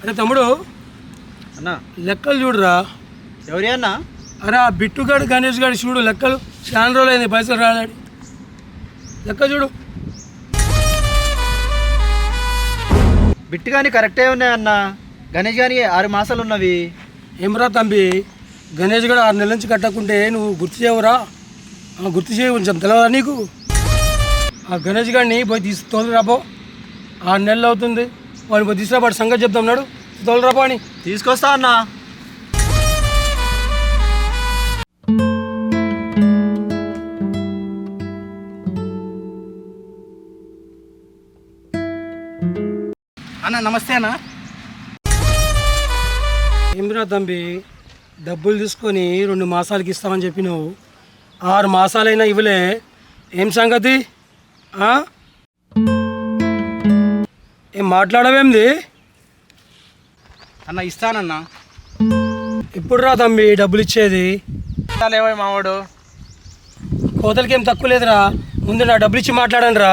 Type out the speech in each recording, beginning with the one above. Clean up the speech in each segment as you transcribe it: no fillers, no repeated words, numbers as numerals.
అరే తమ్ముడు అన్న లెక్కలు చూడురా. ఎవరి అన్న? అరే ఆ బిట్టుగాడు గణేష్ గారు చూడు లెక్కలు చాలా రోజులు అయింది పైసలు రాడాడు. లెక్క చూడు. బిట్టు కానీ కరెక్టే ఉన్నాయన్న. గణేష్ గాని 6 మాసాలు ఉన్నవి. ఏమరా తంబి, గణేష్ గారు 6 నెలల నుంచి కట్టకుంటే నువ్వు గుర్తు చేయవురా? గుర్తు చేయ కొంచెం తెలియదా నీకు? ఆ గణేష్ గారిని పోయి తోలురాబో. 6 నెలలు అవుతుంది వాడిని పోయి తీసుకురాబడి సంగతి చెప్తాం నాడు. తోలురాబో అని తీసుకొస్తా అన్న. అన్న నమస్తే అన్న. ఏమిరా తంబి, డబ్బులు తీసుకొని 2 మాసాలకి ఇస్తామని చెప్పి నువ్వు 6 మాసాలైనా ఇవ్వలే. ఏం సంగతి? ఏం మాట్లాడవేంది? అన్న ఇస్తానన్నా. ఇప్పుడు రా తంబి డబ్బులు ఇచ్చేది. లేవో మావాడు. కోతలకి ఏం తక్కువ లేదురా. ముందు నా డబ్బులు ఇచ్చి మాట్లాడండి రా.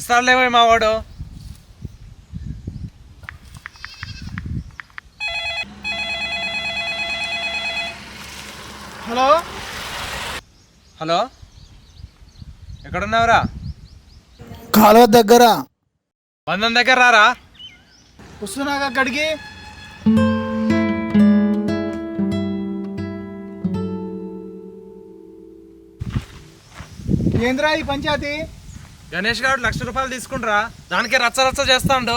ఇస్తాను లేవో మావాడు. హలో హలో, ఎక్కడున్నావురా? కాలువ దగ్గర. బంధం దగ్గర రారా. వస్తున్నాగా అక్కడికి. ఏంద్రా ఈ పంచాయతీ? గణేష్ గారు 1,00,000 రూపాయలు తీసుకుంటారా, దానికే రచ్చ రచ్చ చేస్తాడు.